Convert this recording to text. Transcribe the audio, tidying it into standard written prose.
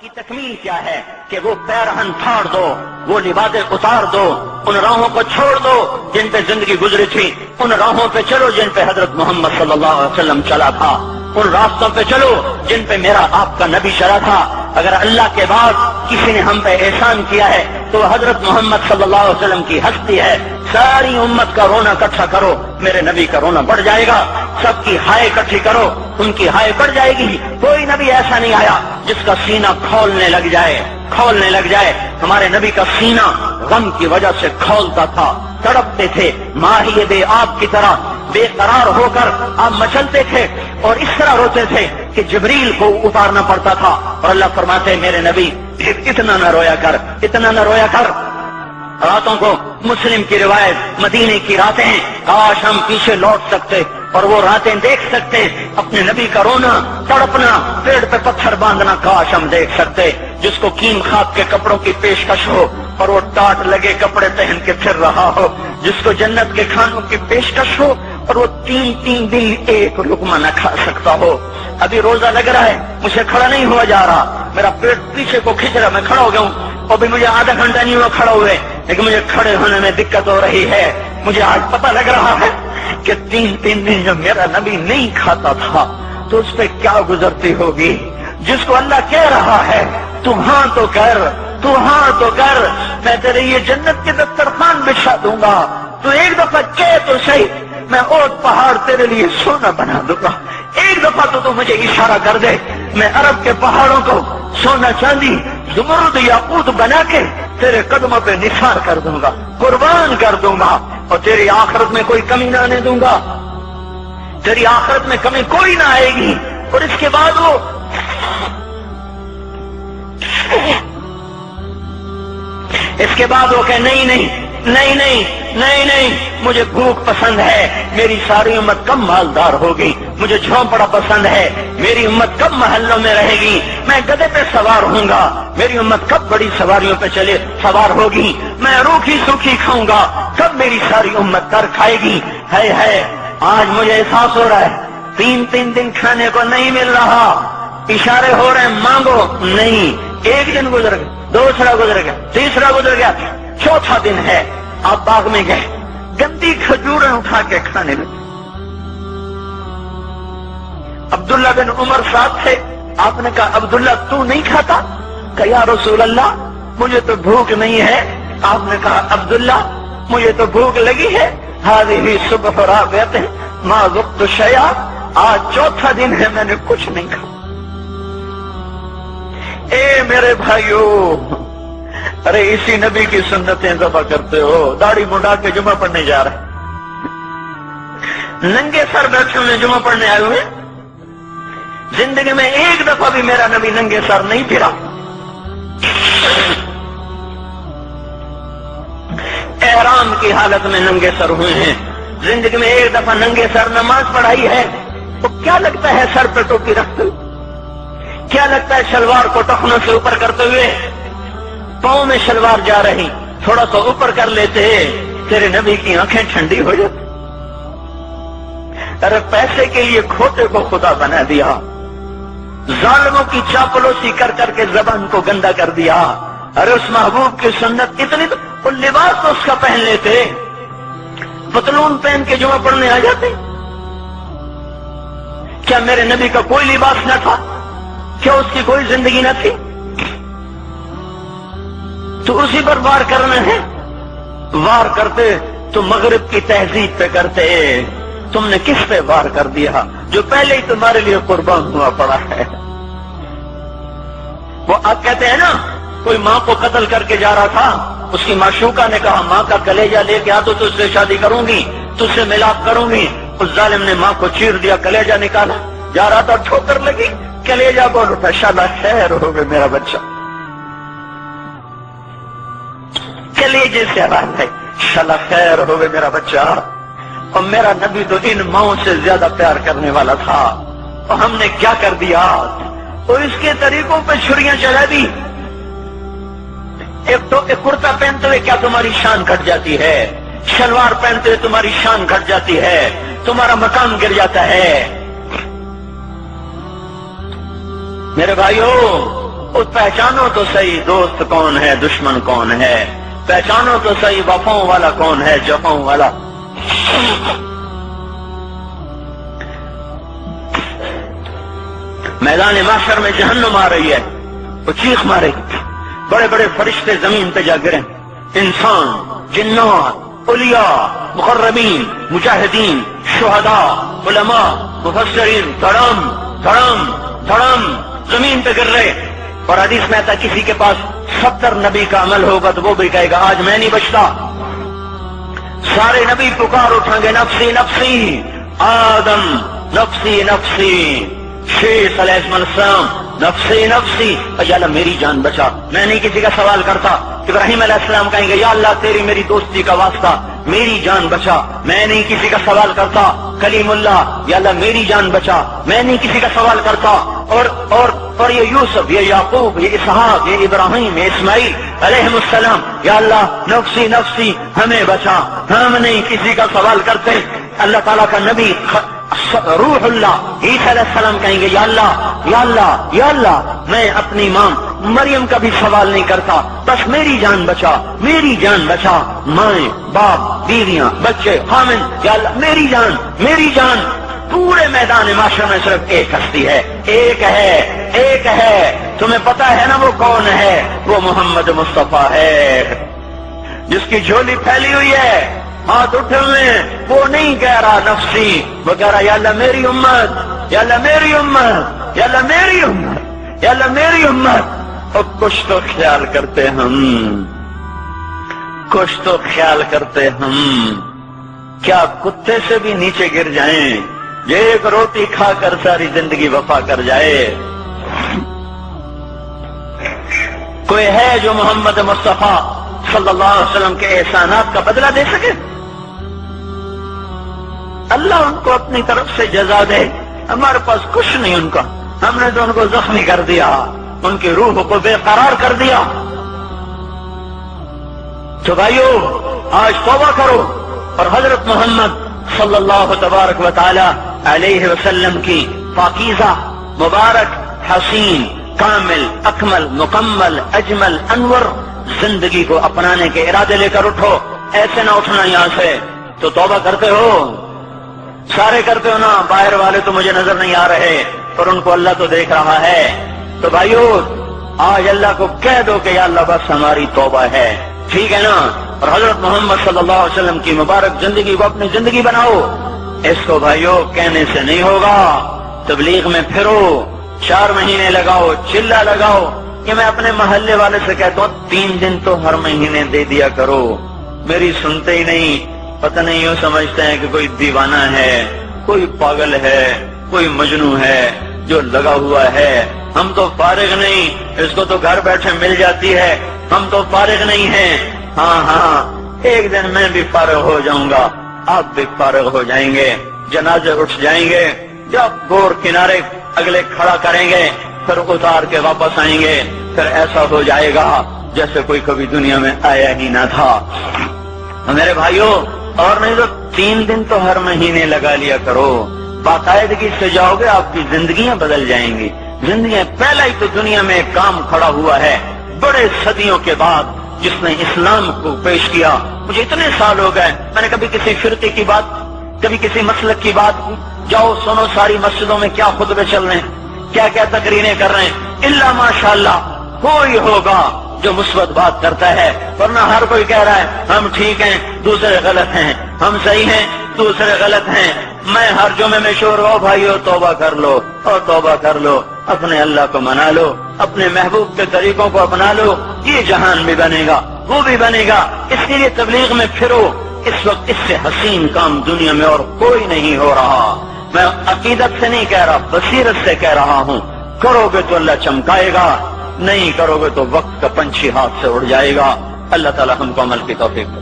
کی تکمیل کیا ہے کہ وہ پیرہن پھاڑ دو، وہ لباسیں اتار دو، ان راہوں کو چھوڑ دو جن پہ زندگی گزری تھی، ان راہوں پہ چلو جن پہ حضرت محمد صلی اللہ علیہ وسلم چلا تھا، ان راستوں پہ چلو جن پہ میرا آپ کا نبی چلا تھا۔ اگر اللہ کے بعد کسی نے ہم پہ احسان کیا ہے تو حضرت محمد صلی اللہ علیہ وسلم کی ہستی ہے۔ ساری امت کا رونا اکٹھا کرو، میرے نبی کا رونا بڑھ جائے گا۔ سب کی ہائے اکٹھی کرو، ان کی ہائے بڑھ جائے گی۔ کوئی نبی ایسا نہیں آیا جس کا سینہ کھولنے لگ جائے۔ ہمارے نبی کا سینہ غم کی وجہ سے کھولتا تھا، تڑپتے تھے، ماہی بے آب کی طرح بے قرار ہو کر آپ مچلتے تھے اور اس طرح روتے تھے کہ جبریل کو اتارنا پڑتا تھا، اور اللہ فرماتے میرے نبی اتنا نہ رویا کر۔ راتوں کو مسلم کی روایت مدینے کی راتیں، کاش ہم پیچھے لوٹ سکتے اور وہ راتیں دیکھ سکتے، اپنے نبی کا رونا، تڑپنا، پیڑ پہ پتھر باندھنا کاش ہم دیکھ سکتے۔ جس کو کیم خواب کے کپڑوں کی پیشکش ہو اور وہ ٹاٹ لگے کپڑے پہن کے پھر رہا ہو، جس کو جنت کے کھانوں کی پیشکش ہو اور وہ تین دن ایک لقمہ نہ کھا سکتا ہو۔ ابھی روزہ لگ رہا ہے، مجھے کھڑا نہیں ہوا جا رہا، میرا پیٹ پیچھے کو کھینچ رہا، میں کھڑا ہو گیا ہوں، ابھی مجھے آدھا گھنٹہ نہیں ہوا کھڑا ہوئے، لیکن مجھے کھڑے ہونے میں دقت ہو رہی ہے۔ مجھے آج پتہ لگ رہا ہے کہ تین دن جو میرا نبی نہیں کھاتا تھا تو اس پہ کیا گزرتی ہوگی۔ جس کو اللہ کہہ رہا ہے تو ہاں تو کر، میں تیرے یہ جنت کے دسترخوان بچھا دوں گا، تو ایک دفعہ کہہ تو صحیح، میں اوٹ پہاڑ تیرے لیے سونا بنا دوں گا۔ ایک دفعہ تو مجھے اشارہ کر دے، میں عرب کے پہاڑوں کو سونا چاندی زمرد یاقوت بنا کے تیرے قدموں پہ نثار کر دوں گا، قربان کر دوں گا، اور تیری آخرت میں کوئی کمی نہ آنے دوں گا، تیری آخرت میں کمی کوئی نہ آئے گی۔ اور اس کے بعد وہ کہ نہیں، مجھے بھوک پسند ہے، میری ساری امت کم مالدار ہوگی، مجھے جھونپڑا پسند ہے، میری امت کم محلوں میں رہے گی، میں گدھے پہ سوار ہوں گا، میری امت کب بڑی سواریوں پہ سوار ہوگی، میں روکھی سوکھی کھاؤں گا، کب میری ساری امت کر کھائے گی۔ ہے آج مجھے احساس ہو رہا ہے، تین دن کھانے کو نہیں مل رہا، اشارے ہو رہے ہیں مانگو نہیں۔ ایک دن گزر گیا، دوسرا گزر گیا، تیسرا گزر گیا، چوتھا دن ہے، آپ باغ میں گئے، گندی کھجوریں اٹھا کے کھانے لگے۔ عبداللہ بن عمر صاحب تھے، آپ نے کہا عبداللہ تو نہیں کھاتا؟ کہ یا رسول اللہ مجھے تو بھوک نہیں ہے۔ آپ نے کہا عبداللہ مجھے تو بھوک لگی ہے، ہذہ صبح رابعۃ ما ذقت شیئا، آج چوتھا دن ہے میں نے کچھ نہیں کھا۔ اے میرے بھائیو، ارے اسی نبی کی سنتیں ذبح کرتے ہو، داڑھی مڈا کے جمعہ پڑھنے جا رہے، ننگے سر بیٹھے ہوئے جمعہ پڑھنے آئے ہوئے۔ زندگی میں ایک دفعہ بھی میرا نبی ننگے سر نہیں پھرا، احرام کی حالت میں ننگے سر ہوئے ہیں۔ زندگی میں ایک دفعہ ننگے سر نماز پڑھائی ہے تو کیا لگتا ہے سر پہ ٹوپی رکھتے ہوئے؟ کیا لگتا ہے شلوار کو ٹخنوں سے اوپر کرتے ہوئے؟ پاؤں میں شلوار جا رہی، تھوڑا سا اوپر کر لیتے، تیرے نبی کی آنکھیں ٹھنڈی ہو جاتی۔ ارے پیسے کے لیے کھوٹے کو خدا بنا دیا، ظالموں کی چاپلوسی کر کر کے زبان کو گندا کر دیا۔ ارے اس محبوب کی سنت اتنی، تو وہ لباس تو اس کا پہن لیتے، پتلون پہن کے جمعہ پڑھنے آ جاتے۔ کیا میرے نبی کا کوئی لباس نہ تھا؟ کیا اس کی کوئی زندگی نہ تھی؟ تو اسی پر وار کرنا ہے۔ وار کرتے تو مغرب کی تہذیب پہ کرتے، تم نے کس پہ وار کر دیا جو پہلے ہی تمہارے لیے قربان ہوا پڑا ہے؟ وہ آپ کہتے ہیں نا، کوئی ماں کو قتل کر کے جا رہا تھا، اس کی معشوقہ نے کہا ماں کا کلیجہ لے کے آ تو تجھ سے شادی کروں گی، تجھ سے ملاپ کروں گی۔ اس ظالم نے ماں کو چیر دیا، کلیجہ نکالا، جا رہا تھا ٹھوکر لگی، کلیجہ بول اٹھا، شالا خیر ہو گئے میرا بچہ، کلیجے سے آواز ہے، شالا خیر ہو گئے میرا بچہ۔ اور میرا نبی تو ان ماؤں سے زیادہ پیار کرنے والا تھا، اور ہم نے کیا کر دیا؟ اور اس کے طریقوں پہ چھریاں چلا دی۔ ایک کرتا پہنتے ہوئے کیا تمہاری شان گھٹ جاتی ہے؟ شلوار پہنتے ہوئے تمہاری شان گھٹ جاتی ہے، تمہارا مقام گر جاتا ہے۔ میرے بھائیو، پہچانو تو صحیح دوست کون ہے دشمن کون ہے، پہچانو تو صحیح وفاؤں والا کون ہے جفاؤں والا۔ میدان محشر میں جہنم آ رہی ہے، وہ چیخ مارے، بڑے بڑے فرشتے زمین پہ جا گرے، انسان، جنات، اولیاء، مقربین، مجاہدین، شہداء، علماء، مفسرین، دھڑم دھڑم دھڑم زمین پہ گر رہے۔ اور حدیث میں آتا کسی کے پاس 70 نبی کا عمل ہوگا تو وہ بھی کہے گا آج میں نہیں بچتا۔ سارے نبی پکار اٹھیں گے نفسی نفسی، آدم نفسی نفسی، شیخ علیہ السلام نفسی نفسی، یا اللہ میری جان بچا، میں نہیں کسی کا سوال کرتا۔ ابراہیم علیہ السلام کہیں گے یا اللہ تیری میری دوستی کا واسطہ میری جان بچا، میں نہیں کسی کا سوال کرتا۔ کلیم اللہ، یا اللہ میری جان بچا، میں نہیں کسی کا سوال کرتا۔ اور یہ یوسف، یہ یعقوب، یہ اسحاق، یہ ابراہیم، یہ اسماعیل علیہ السلام، یا اللہ نفسی نفسی ہمیں بچا، ہم نہیں کسی کا سوال کرتے۔ اللہ تعالیٰ کا نبی روح اللہ عیسیٰ علیہ السلام کہیں گے یا اللہ یا اللہ یا اللہ میں اپنی ماں مریم کا بھی سوال نہیں کرتا، بس میری جان بچا، میری جان بچا، مائیں باپ بیویاں بچے خامن، یا اللہ میری جان میری جان۔ پورے میدان معاشرے میں صرف ایک ہستی ہے، ایک ہے ایک ہے، تمہیں پتا ہے نا وہ کون ہے؟ وہ محمد مصطفیٰ ہے، جس کی جھولی پھیلی ہوئی ہے، ہاتھ اٹھے ہوئے ہیں، وہ نہیں کہہ رہا نفسی، وہ کہہ رہا یا اللہ میری امت، یا اللہ میری امت، یا اللہ میری امت، یا اللہ میری امت۔ اور کچھ تو خیال کرتے ہم، کچھ تو خیال کرتے ہم، کیا کتے سے بھی نیچے گر جائیں، ایک روٹی کھا کر ساری زندگی وفا کر جائے؟ کوئی ہے جو محمد مصطفیٰ صلی اللہ علیہ وسلم کے احسانات کا بدلہ دے سکے؟ اللہ ان کو اپنی طرف سے جزا دے، ہمارے پاس کچھ نہیں ان کا، ہم نے تو ان کو زخمی کر دیا، ان کی روح کو بے قرار کر دیا۔ تو بھائیو آج توبہ کرو اور حضرت محمد صلی اللہ تبارک و تعالی علیہ وسلم کی پاکیزہ مبارک حسین کامل اکمل مکمل اجمل انور زندگی کو اپنانے کے ارادے لے کر اٹھو۔ ایسے نہ اٹھنا یہاں سے، تو توبہ کرتے ہو، سارے کرتے ہو نا، باہر والے تو مجھے نظر نہیں آ رہے اور ان کو اللہ تو دیکھ رہا ہے۔ تو بھائیو آج اللہ کو کہہ دو کہ یا اللہ بس ہماری توبہ ہے، ٹھیک ہے نا؟ اور حضرت محمد صلی اللہ علیہ وسلم کی مبارک زندگی کو اپنی زندگی بناؤ۔ اس کو بھائیو کہنے سے نہیں ہوگا، تبلیغ میں پھرو، 4 مہینے لگاؤ، چلہ لگاؤ۔ کہ میں اپنے محلے والے سے کہتا ہوں 3 دن تو ہر مہینے دے دیا کرو، میری سنتے ہی نہیں، پتہ نہیں یوں سمجھتے ہیں کہ کوئی دیوانہ ہے، کوئی پاگل ہے، کوئی مجنون ہے جو لگا ہوا ہے۔ ہم تو فارغ نہیں، اس کو تو گھر بیٹھے مل جاتی ہے، ہم تو فارغ نہیں ہیں۔ ہاں ہاں ایک دن میں بھی فارغ ہو جاؤں گا، آپ بھی فارغ ہو جائیں گے، جنازے اٹھ جائیں گے، جب گور کنارے اگلے کھڑا کریں گے پھر اتار کے واپس آئیں گے، پھر ایسا ہو جائے گا جیسے کوئی کبھی دنیا میں آیا ہی نہ تھا۔ میرے بھائیوں اور نہیں تو 3 دن تو ہر مہینے لگا لیا کرو، باقاعدگی سے جاؤ گے، آپ کی زندگیاں بدل جائیں گی، زندگیاں۔ پہلا ہی تو دنیا میں ایک کام کھڑا ہوا ہے بڑے صدیوں کے بعد جس نے اسلام کو پیش کیا۔ مجھے اتنے سال ہو گئے، میں نے کبھی کسی فرقے کی بات، کبھی کسی مسلک کی بات، جاؤ سنو ساری مسجدوں میں کیا خطبے چل رہے ہیں، کیا کیا تقریریں کر رہے ہیں، الا ماشاءاللہ کوئی ہوگا جو مثبت بات کرتا ہے، ورنہ ہر کوئی کہہ رہا ہے ہم ٹھیک ہیں دوسرے غلط ہیں، ہم صحیح ہیں دوسرے غلط ہیں۔ میں ہر جمعے میں شور ہو بھائیو توبہ کر لو اور توبہ کر لو، اپنے اللہ کو منا لو، اپنے محبوب کے طریقوں کو اپنا لو، یہ جہان بھی بنے گا وہ بھی بنے گا۔ اس کے لیے تبلیغ میں پھرو، اس وقت اس سے حسین کام دنیا میں اور کوئی نہیں ہو رہا۔ میں عقیدت سے نہیں کہہ رہا، بصیرت سے کہہ رہا ہوں، کرو گے تو اللہ چمکائے گا، نہیں کرو گے تو وقت کا پنچھی ہاتھ سے اڑ جائے گا۔ اللہ تعالی ہم کو عمل کی توفیق دے۔